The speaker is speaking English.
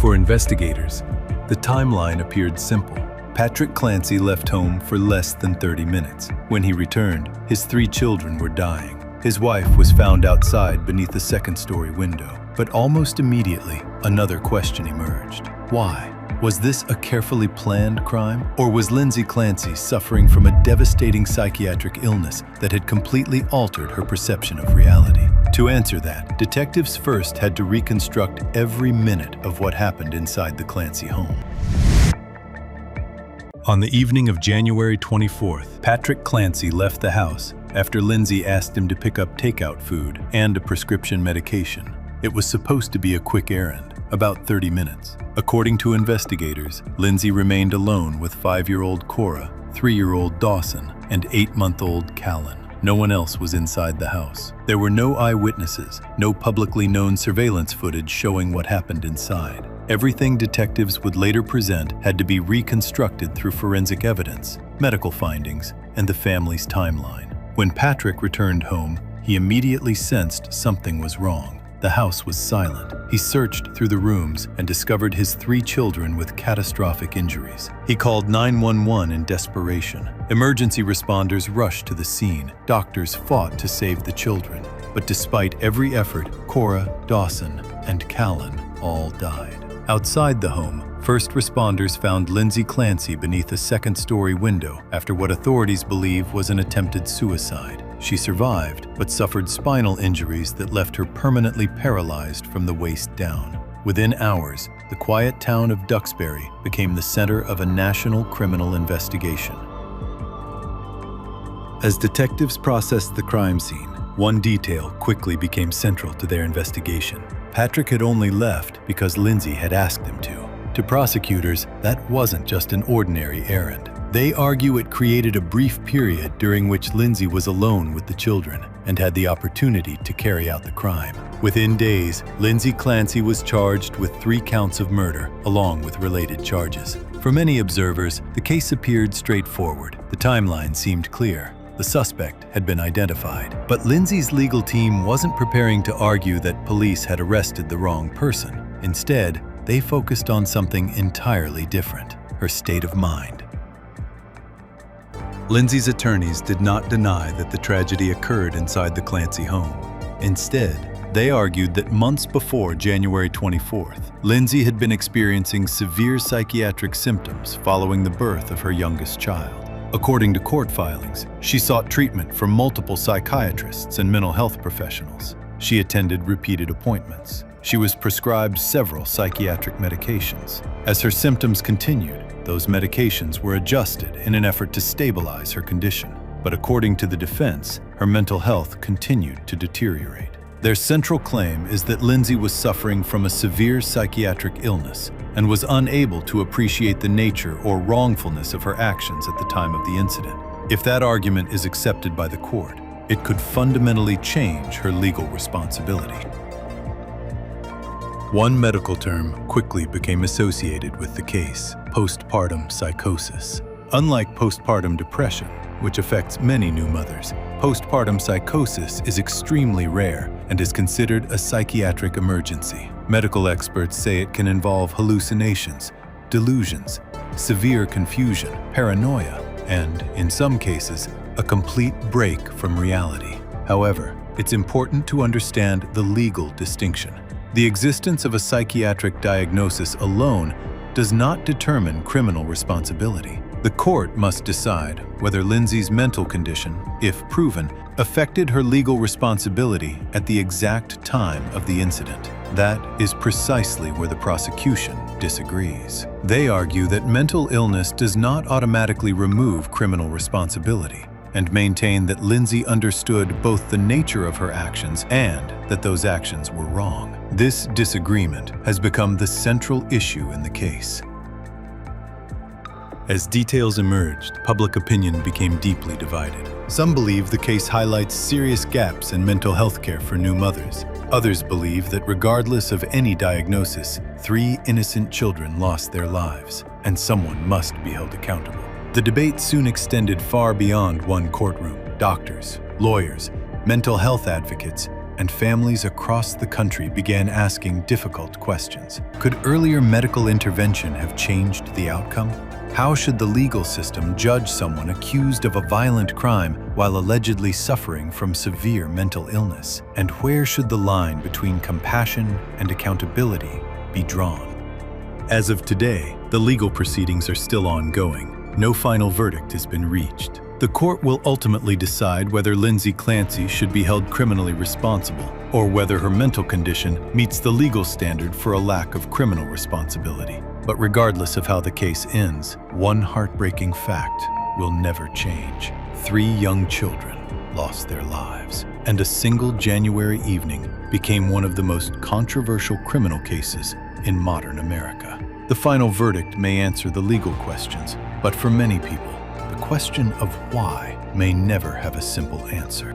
For investigators, the timeline appeared simple. Patrick Clancy left home for less than 30 minutes. When he returned, his 3 children were dying. His wife was found outside beneath a second-story window. But almost immediately, another question emerged. Why? Was this a carefully planned crime? Or was Lindsay Clancy suffering from a devastating psychiatric illness that had completely altered her perception of reality? To answer that, detectives first had to reconstruct every minute of what happened inside the Clancy home. On the evening of January 24th, Patrick Clancy left the house after Lindsay asked him to pick up takeout food and a prescription medication. It was supposed to be a quick errand, about 30 minutes. According to investigators, Lindsay remained alone with 5-year-old Cora, 3-year-old Dawson, and 8-month-old Callan. No one else was inside the house. There were no eyewitnesses, no publicly known surveillance footage showing what happened inside. Everything detectives would later present had to be reconstructed through forensic evidence, medical findings, and the family's timeline. When Patrick returned home, he immediately sensed something was wrong. The house was silent. He searched through the rooms and discovered his 3 children with catastrophic injuries. He called 911 in desperation. Emergency responders rushed to the scene. Doctors fought to save the children. But despite every effort, Cora, Dawson, and Callan all died. Outside the home, first responders found Lindsay Clancy beneath a second-story window after what authorities believe was an attempted suicide. She survived, but suffered spinal injuries that left her permanently paralyzed from the waist down. Within hours, the quiet town of Duxbury became the center of a national criminal investigation. As detectives processed the crime scene, one detail quickly became central to their investigation. Patrick had only left because Lindsay had asked him to. To prosecutors, that wasn't just an ordinary errand. They argue it created a brief period during which Lindsay was alone with the children and had the opportunity to carry out the crime. Within days, Lindsay Clancy was charged with 3 counts of murder, along with related charges. For many observers, the case appeared straightforward. The timeline seemed clear. The suspect had been identified. But Lindsay's legal team wasn't preparing to argue that police had arrested the wrong person. Instead, they focused on something entirely different: her state of mind. Lindsay's attorneys did not deny that the tragedy occurred inside the Clancy home. Instead, they argued that months before January 24th, Lindsay had been experiencing severe psychiatric symptoms following the birth of her youngest child. According to court filings, she sought treatment from multiple psychiatrists and mental health professionals. She attended repeated appointments. She was prescribed several psychiatric medications. As her symptoms continued, those medications were adjusted in an effort to stabilize her condition. But according to the defense, her mental health continued to deteriorate. Their central claim is that Lindsay was suffering from a severe psychiatric illness and was unable to appreciate the nature or wrongfulness of her actions at the time of the incident. If that argument is accepted by the court, it could fundamentally change her legal responsibility. One medical term quickly became associated with the case: postpartum psychosis. Unlike postpartum depression, which affects many new mothers, postpartum psychosis is extremely rare and is considered a psychiatric emergency. Medical experts say it can involve hallucinations, delusions, severe confusion, paranoia, and, in some cases, a complete break from reality. However, it's important to understand the legal distinction. The existence of a psychiatric diagnosis alone does not determine criminal responsibility. The court must decide whether Lindsay's mental condition, if proven, affected her legal responsibility at the exact time of the incident. That is precisely where the prosecution disagrees. They argue that mental illness does not automatically remove criminal responsibility, and maintain that Lindsay understood both the nature of her actions and that those actions were wrong. This disagreement has become the central issue in the case. As details emerged, public opinion became deeply divided. Some believe the case highlights serious gaps in mental health care for new mothers. Others believe that regardless of any diagnosis, 3 innocent children lost their lives, and someone must be held accountable. The debate soon extended far beyond one courtroom. Doctors, lawyers, mental health advocates, and families across the country began asking difficult questions. Could earlier medical intervention have changed the outcome? How should the legal system judge someone accused of a violent crime while allegedly suffering from severe mental illness? And where should the line between compassion and accountability be drawn? As of today, the legal proceedings are still ongoing. No final verdict has been reached. The court will ultimately decide whether Lindsay Clancy should be held criminally responsible or whether her mental condition meets the legal standard for a lack of criminal responsibility. But regardless of how the case ends, one heartbreaking fact will never change. 3 young children lost their lives, and a single January evening became one of the most controversial criminal cases in modern America. The final verdict may answer the legal questions, but for many people, the question of why may never have a simple answer.